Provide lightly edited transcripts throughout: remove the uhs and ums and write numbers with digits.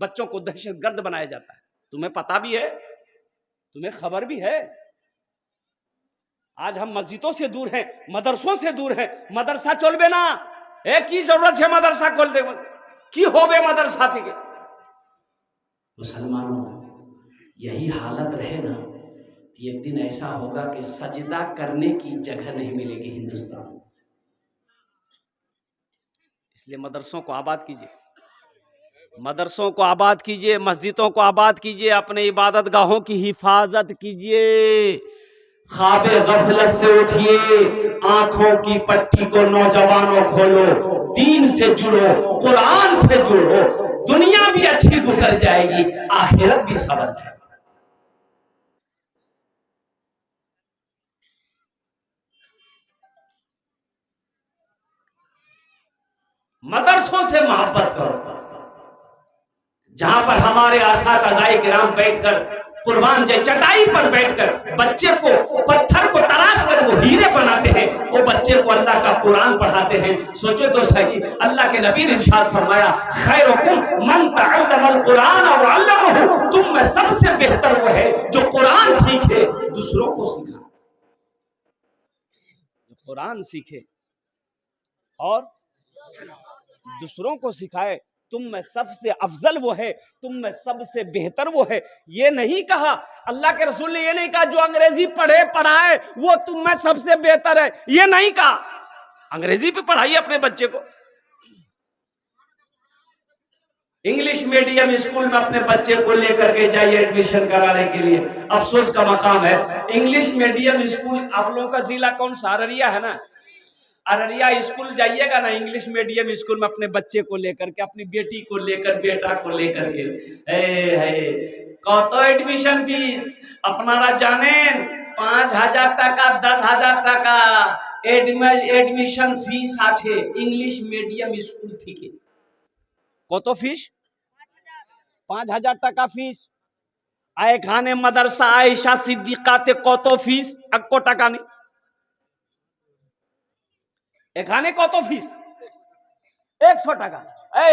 بچوں کو دہشت گرد بنایا جاتا ہے. تمہیں پتا بھی ہے, تمہیں خبر بھی ہے. آج ہم مسجدوں سے دور ہیں, مدرسوں سے دور ہیں. مدرسہ چلبے نا, ایک کی ضرورت ہے مدرسہ کھول دے کی ہو بے مدرسہ تھی کے. مسلمانوں یہی حالت رہے نا کہ ایک دن ایسا ہوگا کہ سجدہ کرنے کی جگہ نہیں ملے گی ہندوستان. اس لیے مدرسوں کو آباد کیجیے, مدرسوں کو آباد کیجیے, مسجدوں کو آباد کیجیے, اپنے عبادت گاہوں کی حفاظت کیجیے. خواب غفلت سے اٹھیے, آنکھوں کی پٹی کو نوجوانوں کھولو, دین سے جڑو, قرآن سے جڑو. دنیا بھی اچھی گزر جائے گی, آخرت بھی سنور جائے گی. مدرسوں سے محبت کرو, جہاں پر ہمارے اساتذہ کرام بیٹھ کر قربان جائے چٹائی پر بیٹھ کر بچے کو پتھر کو تراش کر وہ ہیرے بناتے ہیں, وہ بچے کو اللہ کا قرآن پڑھاتے ہیں. سوچو تو صحیح, اللہ کے نبی نے ارشاد فرمایا خیرکم من تعلم القرآن وعلمہ, تم میں سب سے بہتر وہ ہے جو قرآن سیکھے دوسروں کو سکھائے. قرآن سیکھے اور دوسروں کو سکھائے. تم میں سب سے افضل وہ ہے, تم میں سب سے بہتر وہ ہے. یہ نہیں کہا, اللہ کے رسول نے یہ نہیں کہا جو انگریزی پڑھے پڑھائے وہ تم میں سب سے بہتر ہے, یہ نہیں کہا. انگریزی پہ پڑھائیے اپنے بچے کو. انگلش میڈیم اسکول میں اپنے بچے کو لے کر کے جائیے ایڈمیشن کرانے کے لیے. افسوس کا مقام ہے, انگلش میڈیم اسکول آپ لوگوں کا ضلع کون سا؟ ارریا ہے نا. ارریا اسکول جائیے گا نا, انگلش میڈیم اسکول میں اپنے بچے کو لے کر کے, اپنی بیٹی کو لے کر, بیٹا کو لے کر کے, کت ایڈمیشن فیس আপনারা জানেন? 5,000 টাকা 10,000 টাকা এডমিশন ফিস আছে ইংলিশ মিডিয়াম স্কুল থেকে. কত ফিস? 5,000 টাকা ফিস. এখানে মাদ্রাসা আয়েশা সিদ্দিকাতে কত ফিস? 1 টাকা নেই. এখানে কত ফিস? 100 টাকা. এই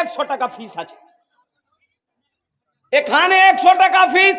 100 টাকা ফিস আছে. এখানে 100 টাকা ফিস,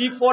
E for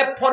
F for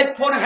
H for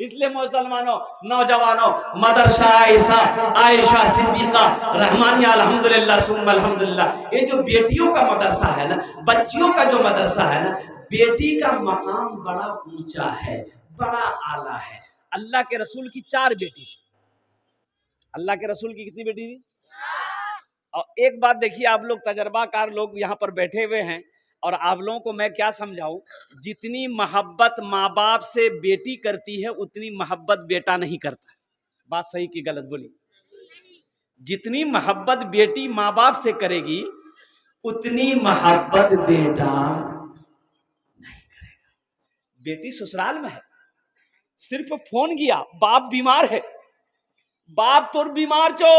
اس لیے مسلمانوں، نوجوانوں، مدرسہ عائشہ صدیقہ رحمانیہ الحمدللہ ثم الحمدللہ، یہ جو بیٹیوں کا مدرسہ ہے نا، بچیوں کا جو مدرسہ ہے نا، بیٹی کا مقام بڑا اونچا ہے، بڑا اعلیٰ ہے۔ اللہ کے رسول کی 4 بیٹی تھی۔ اللہ کے رسول کی کتنی بیٹی تھی؟ اور ایک بات دیکھیے، آپ لوگ تجربہ کار لوگ یہاں پر بیٹھے ہوئے ہیں، اور آپ لوگوں کو میں کیا سمجھاؤں، جتنی محبت ماں باپ سے بیٹی کرتی ہے اتنی محبت بیٹا نہیں کرتا۔ بات صحیح کی غلط بولی؟ جتنی محبت بیٹی ماں باپ سے کرے گی اتنی محبت بیٹا نہیں کرے گا۔ بیٹی سسرال میں ہے، صرف فون کیا، باپ بیمار ہے، باپ تو بیمار چو،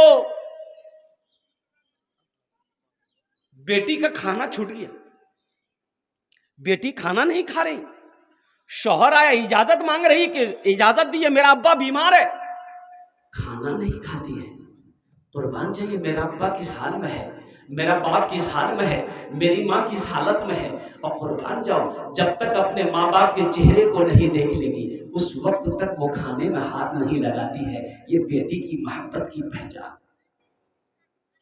بیٹی کا کھانا چھوٹ گیا، بیٹی کھانا نہیں کھا رہی، شوہر آیا اجازت مانگ رہی کہ اجازت دیے میرا ابا بیمار ہے، کھانا نہیں کھاتی ہے۔ قربان جائیے، میرا ابا کس حال میں ہے، میرا باپ کس حال میں ہے، میری ماں کس حالت میں ہے، اور قربان جاؤ جب تک اپنے ماں باپ کے چہرے کو نہیں دیکھ لے گی اس وقت تک وہ کھانے میں ہاتھ نہیں لگاتی ہے۔ یہ بیٹی کی محبت کی پہچان۔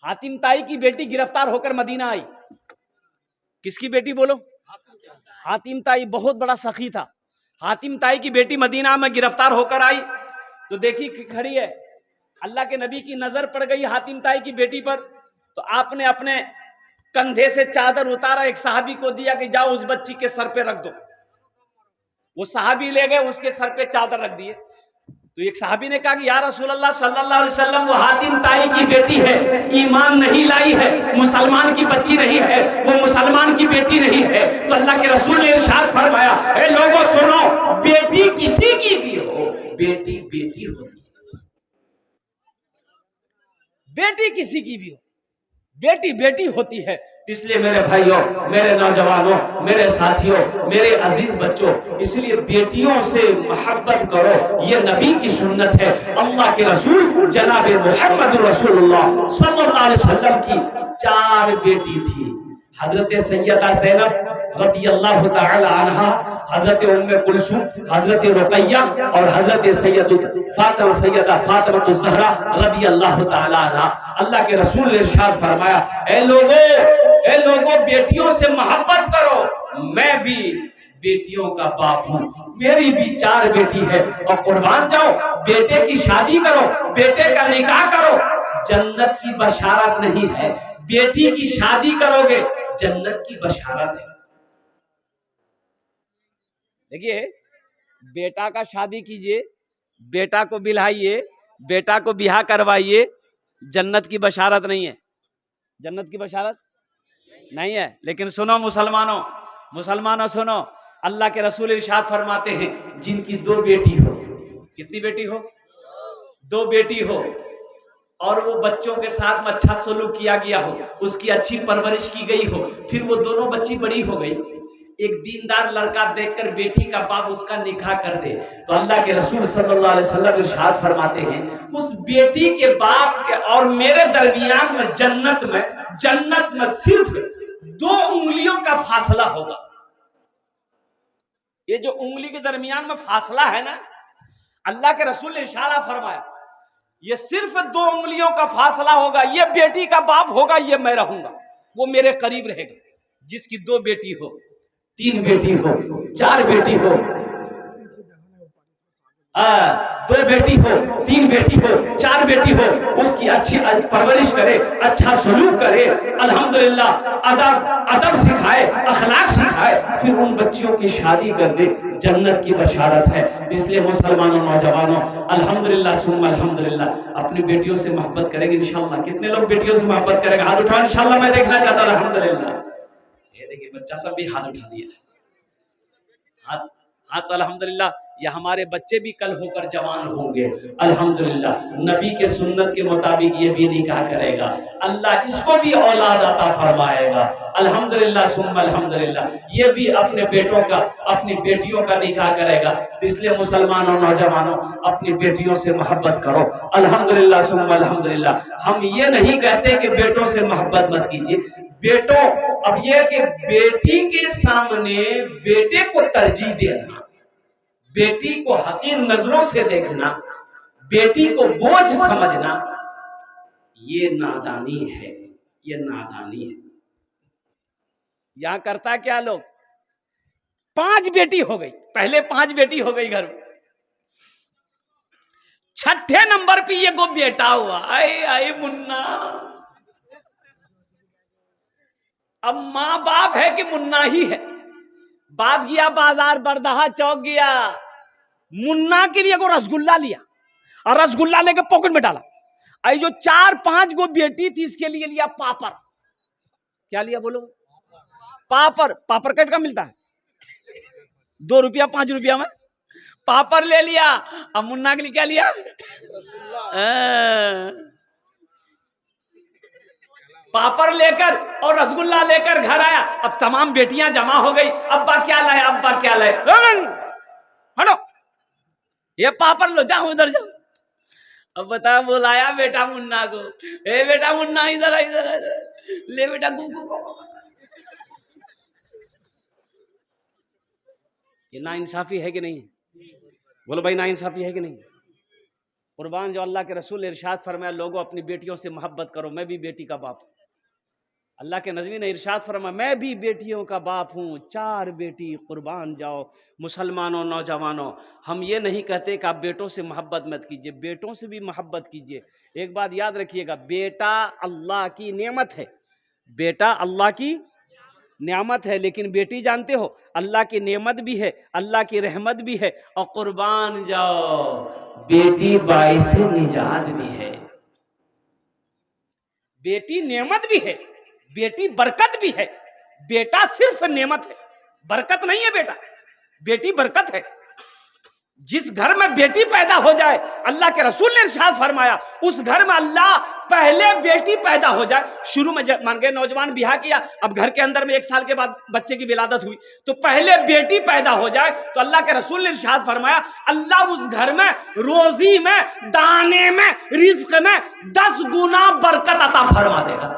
حاتم طائی کی بیٹی گرفتار ہو کر مدینہ آئی۔ کس کی بیٹی بولو؟ حاتم طائی بہت بڑا سخی تھا۔ حاتم طائی کی بیٹی مدینہ میں گرفتار ہو کر آئی تو دیکھی کھڑی ہے، اللہ کے نبی کی نظر پڑ گئی حاتم طائی کی بیٹی پر، تو آپ نے اپنے کندھے سے چادر اتارا، ایک صحابی کو دیا کہ جاؤ اس بچی کے سر پہ رکھ دو۔ وہ صحابی لے گئے، اس کے سر پہ چادر رکھ دیے۔ تو ایک صحابی نے کہا کہ یا رسول اللہ صلی اللہ علیہ وسلم، وہ حاتم طائی کی بیٹی ہے، ایمان نہیں لائی ہے، مسلمان کی بچی نہیں ہے، وہ مسلمان کی بیٹی نہیں ہے۔ تو اللہ کے رسول نے ارشاد فرمایا، اے لوگوں سنو، بیٹی کسی کی بھی ہو، بیٹی بیٹی ہوتی ہے۔ بیٹی کسی کی بھی ہو، بیٹی بیٹی ہوتی ہے۔ اس لیے میرے بھائیوں، میرے نوجوانوں، میرے ساتھیوں، میرے عزیز بچوں، اس لیے بیٹیوں سے محبت کرو، یہ نبی کی سنت ہے۔ اللہ کے رسول جناب محمد رسول اللہ صلی اللہ علیہ وسلم کی 4 بیٹی تھی۔ حضرت سیدہ زینب رضی اللہ تعالی عنہا، حضرت ام کلثوم، حضرت رقیہ، اور حضرت سیدہ فاطمہ الزہرا رضی اللہ تعالی عنہا۔ اللہ کے رسول نے ارشاد فرمایا، اے لوگوں بیٹیوں سے محبت کرو، میں بھی بیٹیوں کا باپ ہوں، میری بھی 4 بیٹی ہے، اور قربان جاؤ بیٹے کی شادی کرو، بیٹے کا نکاح کرو، جنت کی بشارت نہیں ہے، بیٹی کی شادی کرو گے جنت کی بشارت ہے۔ دیکھیے، بیٹا کا شادی کیجئے، بیٹا کو بلائیے، بیٹا کو بیاہ کروائیے، جنت کی بشارت نہیں ہے، جنت کی بشارت نہیں ہے۔ لیکن سنو مسلمانوں سنو، اللہ کے رسول ارشاد فرماتے ہیں، جن کی 2 بیٹی ہو، کتنی بیٹی ہو؟ 2 بیٹی ہو، اور وہ بچوں کے ساتھ میں اچھا سلوک کیا گیا ہو، اس کی اچھی پرورش کی گئی ہو، پھر وہ دونوں بچی بڑی ہو گئی، ایک دیندار لڑکا دیکھ کر بیٹی کا باپ اس کا نکاح کر دے، تو اللہ کے رسول صلی اللہ علیہ وسلم ارشاد فرماتے ہیں، اس بیٹی کے باپ کے اور میرے درمیان میں جنت میں صرف 2 انگلیوں کا فاصلہ ہوگا۔ یہ جو انگلی کے درمیان میں فاصلہ ہے نا، اللہ کے رسول نے اشارہ فرمایا، یہ صرف 2 انگلیوں کا فاصلہ ہوگا، یہ بیٹی کا باپ ہوگا، یہ میں رہوں گا، وہ میرے قریب رہے گا۔ جس کی 2 بیٹی ہو، 3 بیٹی ہو، 4 بیٹی ہو، 2 بیٹی ہو، 3 بیٹی ہو، 4 بیٹی ہو، اس کی اچھی پرورش کرے، اچھا سلوک کرے، الحمدللہ ادب سکھائے، اخلاق سکھائے، پھر ان بچیوں کی شادی کر دے، جنت کی بشارت ہے۔ اس لیے مسلمانوں، نوجوانوں، الحمدللہ ثم الحمدللہ، اپنی بیٹیوں سے محبت کریں گے انشاءاللہ۔ کتنے لوگ بیٹیوں سے محبت کریں گے؟ ہاتھ اٹھاؤ انشاءاللہ، میں دیکھنا چاہتا ہوں۔ الحمدللہ، یہ دیکھیں بچہ سب بھی ہاتھ اٹھا دیا، ہاتھ الحمدللہ۔ یہ ہمارے بچے بھی کل ہو کر جوان ہوں گے الحمدللہ، نبی کے سنت کے مطابق یہ بھی نکاح کرے گا، اللہ اس کو بھی اولاد عطا فرمائے گا الحمدللہ ثم الحمدللہ۔ یہ بھی اپنے بیٹوں کا، اپنی بیٹیوں کا نکاح کرے گا۔ اس لیے مسلمانوں، نوجوانوں، اپنی بیٹیوں سے محبت کرو الحمدللہ ثم الحمدللہ۔ ہم یہ نہیں کہتے کہ بیٹوں سے محبت مت کیجیے، بیٹوں، اب یہ کہ بیٹی کے سامنے بیٹے کو ترجیح دینا، بیٹی کو حقیر نظروں سے دیکھنا، بیٹی کو بوجھ سمجھنا، یہ نادانی ہے، یہ نادانی ہے۔ یہاں کرتا کیا لوگ، 5 بیٹی ہو گئی، پہلے 5 بیٹی ہو گئی گھر میں، 6 نمبر پہ یہ کو بیٹا ہوا، آئے آئے منا۔ اب ماں باپ ہے کہ منا ہی ہے؟ باپ گیا بازار بردہا چوک گیا، منا کے لیے کو رسگلہ لیا اور رسگلہ لے کے پاکٹ میں ڈالا۔ اے جو 4-5 کو بیٹی تھی اس کے لیے لیا پاپڑ۔ کیا لیا بولو؟ پاپڑ۔ پاپڑ کٹ کا ملتا ہے 2 روپیہ 5 روپیہ میں، پاپڑ لے لیا۔ اب منا کے لیے کیا لیا؟ پاپڑ لے کر اور رسگلہ لے کر گھر آیا۔ اب تمام بیٹیاں جمع ہو گئی، ابا کیا لائے، ابا کیا لائے، ہٹو یہ پاپڑ لو، جاؤ ادھر جاؤ۔ اب بتا بلایا بیٹا منا کو، اے بیٹا منا ادھر ادھر لے بیٹا گو گو گو۔ یہ نا انصافی ہے کہ نہیں؟ بولو بھائی نا انصافی ہے کہ نہیں؟ قربان جو اللہ کے رسول ارشاد فرمایا لوگوں اپنی بیٹیوں سے محبت کرو، میں بھی بیٹی کا باپ ہوں۔ اللہ کے نبی نے ارشاد فرمایا میں بھی بیٹیوں کا باپ ہوں، 4 بیٹی قربان جاؤ۔ مسلمانوں، نوجوانوں، ہم یہ نہیں کہتے کہ آپ بیٹوں سے محبت مت کیجیے، بیٹوں سے بھی محبت کیجیے۔ ایک بات یاد رکھیے گا، بیٹا اللہ کی نعمت ہے، بیٹا اللہ کی نعمت ہے، لیکن بیٹی جانتے ہو اللہ کی نعمت بھی ہے، اللہ کی رحمت بھی ہے، اور قربان جاؤ بیٹی باعث نجات بھی ہے۔ بیٹی نعمت بھی ہے، بیٹی برکت بھی ہے۔ بیٹا صرف نعمت ہے، برکت نہیں ہے۔ بیٹا، بیٹی برکت ہے۔ جس گھر میں بیٹی پیدا ہو جائے، اللہ کے رسول نے ارشاد فرمایا اس گھر میں اللہ پہلے بیٹی پیدا ہو جائے۔ شروع میں مان گئے نوجوان بیاہ کیا، اب گھر کے اندر میں 1 سال کے بعد بچے کی ولادت ہوئی، تو پہلے بیٹی پیدا ہو جائے تو اللہ کے رسول نے ارشاد فرمایا اللہ اس گھر میں روزی میں، دانے میں، رزق میں 10 گنا برکت عطا فرما دے گا،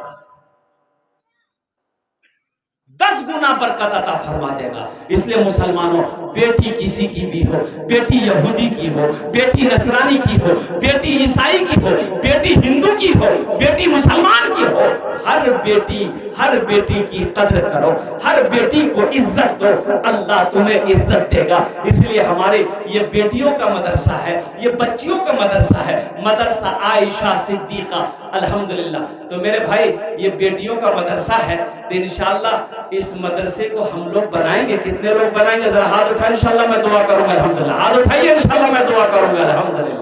10 گنا برکت عطا فرما دے گا۔ اس لیے مسلمانوں، بیٹی کسی کی بھی ہو، بیٹی یہودی کی ہو، بیٹی نصرانی کی ہو، بیٹی عیسائی کی ہو، بیٹی ہندو کی ہو، بیٹی مسلمان کی ہو، ہر بیٹی کی قدر کرو، ہر بیٹی کو عزت دو، اللہ تمہیں عزت دے گا۔ اس لیے ہمارے یہ بیٹیوں کا مدرسہ ہے، یہ بچیوں کا مدرسہ ہے، مدرسہ عائشہ صدیقہ، الحمدللہ۔ تو میرے بھائی یہ بیٹیوں کا مدرسہ ہے، تو انشاءاللہ اس مدرسے کو ہم لوگ بنائیں گے۔ کتنے لوگ بنائیں گے؟ ذرا ہاتھ اٹھائیں، انشاءاللہ میں دعا کروں گا، الحمدللہ۔ ہاتھ اٹھائیے، انشاءاللہ میں دعا کروں گا، الحمدللہ۔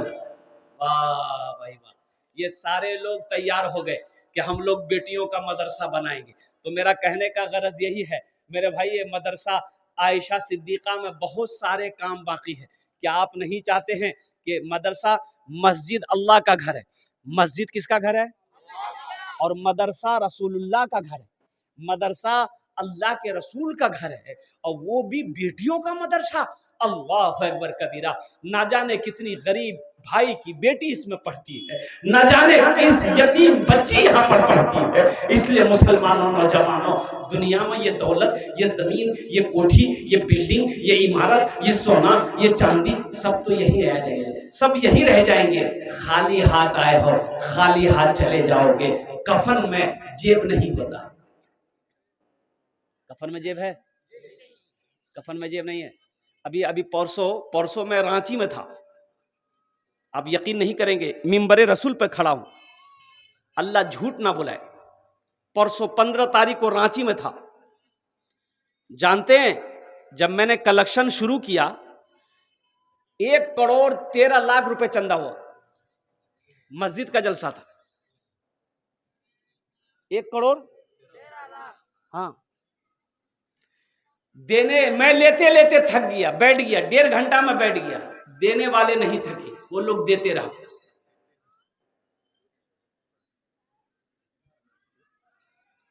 واہ بھائی واہ، یہ سارے لوگ تیار ہو گئے کہ ہم لوگ بیٹیوں کا مدرسہ بنائیں گے۔ تو میرا کہنے کا غرض یہی ہے میرے بھائی، یہ مدرسہ عائشہ صدیقہ میں بہت سارے کام باقی ہے۔ کیا آپ نہیں چاہتے ہیں کہ مدرسہ، مسجد اللہ کا گھر ہے، مسجد کس کا گھر ہے؟ اور مدرسہ رسول اللہ کا گھر ہے، مدرسہ اللہ کے رسول کا گھر ہے، اور وہ بھی بیٹیوں کا مدرسہ۔ اللہ اکبر کبیرہ، نہ جانے کتنی غریب بھائی کی بیٹی اس میں پڑھتی ہے، نہ جانے کس یتیم بچی یہاں پر پڑھتی ہے۔ اس لیے مسلمانوں، نوجوانوں، دنیا میں یہ دولت، یہ زمین، یہ کوٹھی، یہ بلڈنگ، یہ عمارت، یہ سونا، یہ چاندی، سب تو یہی رہ جائیں گے، سب یہی رہ جائیں گے۔ خالی ہاتھ آئے ہو، خالی ہاتھ چلے جاؤ گے۔ کفن میں جیب نہیں ہوتا۔ کفن میں جیب ہے؟ کفن میں جیب نہیں ہے۔ ابھی پرسوں میں رانچی میں تھا، آپ یقین نہیں کریں گے، منبر رسول پہ کھڑا ہوں، اللہ جھوٹ نہ بلائے، پرسوں 15 تاریخ کو رانچی میں تھا۔ جانتے ہیں جب میں نے کلیکشن شروع کیا 1,13,00,000 روپے چندہ ہوا، مسجد کا جلسہ تھا، 1 کروڑ، ہاں دینے، میں لیتے لیتے تھک گیا، بیٹھ گیا، 1.5 گھنٹہ میں بیٹھ گیا، دینے والے نہیں تھکے، وہ لوگ دیتے رہا۔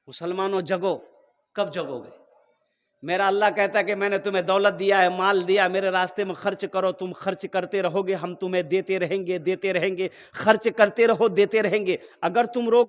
مسلمانوں جگو، کب جگو گے؟ میرا اللہ کہتا ہے کہ میں نے تمہیں دولت دیا ہے، مال دیا، میرے راستے میں خرچ کرو، تم خرچ کرتے رہو گے، ہم تمہیں دیتے رہیں گے، دیتے رہیں گے، خرچ کرتے رہو، دیتے رہیں گے۔ اگر تم روک